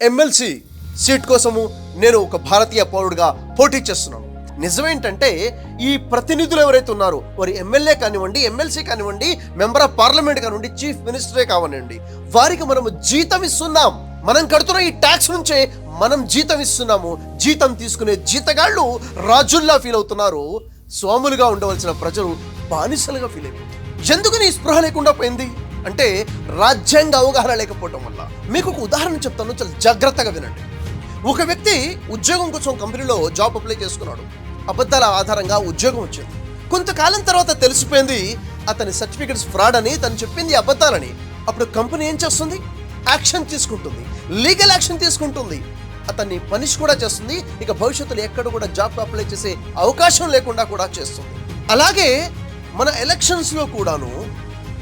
MLC seat కోసము నేను ఒక భారతీయ పౌరుడిగా పోటీ చేస్తున్నాను. నిజమేంటంటే ఈ ప్రతినిధులు ఎవరైతే ఉన్నారో వారి ఎమ్మెల్యే కానివ్వండి, ఎమ్మెల్సీ కానివ్వండి, మెంబర్ ఆఫ్ పార్లమెంట్ కానివ్వండి, చీఫ్ మినిస్టరే కానివ్వండి, వారికి మనము జీతం ఇస్తున్నాం. మనం కడుతున్న ఈ ట్యాక్స్ నుంచే మనం జీతం ఇస్తున్నాము. జీతం తీసుకునే జీతగాళ్ళు రాజుల్లా ఫీల్ అవుతున్నారు. స్వాములుగా ఉండవలసిన ప్రజలు బానిసలుగా ఫీల్ అయిపోతున్నారు. ఎందుకు నీ స్పృహ లేకుండా పోయింది అంటే రాజ్యాంగ అవగాహన లేకపోవటం వల్ల. మీకు ఒక ఉదాహరణ చెప్తాను, చాలా జాగ్రత్తగా వినండి. ఒక వ్యక్తి ఉద్యోగం కోసం కంపెనీలో జాబ్ అప్లై చేసుకున్నాడు. అబద్ధాల ఆధారంగా ఉద్యోగం వచ్చింది. కొంతకాలం తర్వాత తెలిసిపోయింది అతని సర్టిఫికెట్స్ ఫ్రాడ్ అని, తను చెప్పింది అబద్ధాలని. అప్పుడు కంపెనీ ఏం చేస్తుంది? యాక్షన్ తీసుకుంటుంది, లీగల్ యాక్షన్ తీసుకుంటుంది, అతన్ని పనిష్ కూడా చేస్తుంది. ఇక భవిష్యత్తులో ఎక్కడ కూడా జాబ్ అప్లై చేసే అవకాశం లేకుండా కూడా చేస్తుంది. అలాగే మన ఎలక్షన్స్లో కూడాను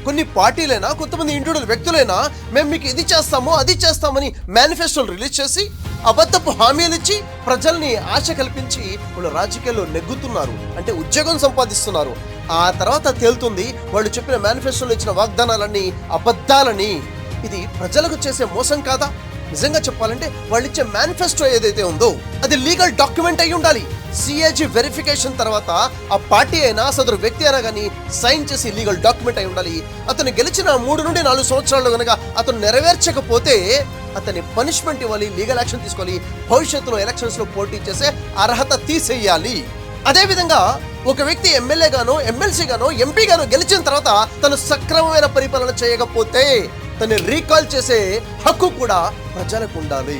కొన్ని పార్టీలైనా, కొంతమంది ఇండివిజువల్ వ్యక్తులైనా మేము మీకు ఇది చేస్తాము అది చేస్తామని మేనిఫెస్టోలు రిలీజ్ చేసి అబద్ధపు హామీలు ఇచ్చి ప్రజల్ని ఆశ కల్పించి వాళ్ళు రాజకీయాల్లో నెగ్గుతున్నారు, అంటే ఉద్యోగం సంపాదిస్తున్నారు. ఆ తర్వాత తేలుతుంది వాళ్ళు చెప్పిన మేనిఫెస్టోలో ఇచ్చిన వాగ్దానాలన్నీ అబద్ధాలని. ఇది ప్రజలకు చేసే మోసం కాదా? నిజంగా చెప్పాలంటే వాళ్ళు ఇచ్చే మేనిఫెస్టో ఏదైతే ఉందో అది లీగల్ డాక్యుమెంట్ అయి ఉండాలి. సిఏజీ వెరిఫికేషన్ తర్వాత ఆ పార్టీ అయినా సదరు వ్యక్తి అయినా కానీ సైన్ చేసి లీగల్ డాక్యుమెంట్ అయి ఉండాలి. అతను గెలిచిన 3 నుండి 4 సంవత్సరాలు కనుక అతను నెరవేర్చకపోతే అతన్ని పనిష్మెంట్ ఇవ్వాలి, లీగల్ యాక్షన్ తీసుకోవాలి, భవిష్యత్తులో ఎలక్షన్స్లో పోటీ చేసే అర్హత తీసేయాలి. అదేవిధంగా ఒక వ్యక్తి ఎమ్మెల్యే గానో, ఎమ్మెల్సీ గానో, ఎంపీ గానో గెలిచిన తర్వాత తను సక్రమమైన పరిపాలన చేయకపోతే తను రీకాల్ చేసే హక్కు కూడా ప్రజలకు ఉండాలి.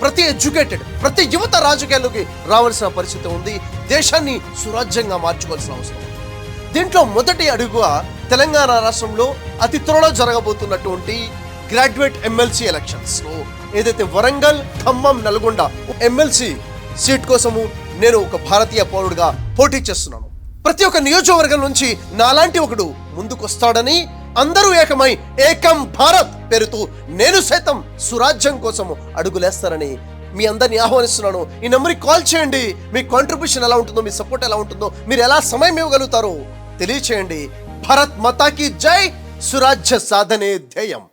ప్రతి ఎడ్యుకేటెడ్, ప్రతి యువత రాజకీయాల్లోకి రావాల్సిన పరిస్థితి ఉంది. దేశాన్ని సురాజ్యంగా మార్చుకోవాల్సిన అవసరం ఉంది. దీంట్లో మొదటి అడుగుగా తెలంగాణ రాష్ట్రంలో అతి త్వరలో జరగబోతున్నటువంటి గ్రాడ్యుయేట్ ఎమ్మెల్సీ ఎలక్షన్స్లో ఏదైతే వరంగల్, ఖమ్మం, నల్గొండ ఎమ్మెల్సీ సీట్ కోసము నేను ఒక భారతీయ పౌరుడిగా పోటీ చేస్తున్నాను. ప్రతి ఒక్క నియోజకవర్గం నుంచి నాలాంటి ఒకడు ముందుకొస్తాడని, అందరూ ఏకమై ఏకం భారత్ పేరుతో నేను సైతం సురాజ్యం కోసము అడుగులేస్తానని మీ అందరిని ఆహ్వానిస్తున్నాను. ఈ నెంబర్కి కాల్ చేయండి. మీ కాంట్రిబ్యూషన్ ఎలా ఉంటుందో, మీ సపోర్ట్ ఎలా ఉంటుందో, మీరు ఎలా సమయం ఇవ్వగలుగుతారో తెలియచేయండి. భారత్ మాతాకి జై. సురాజ్య సాధనే ధ్యేయం.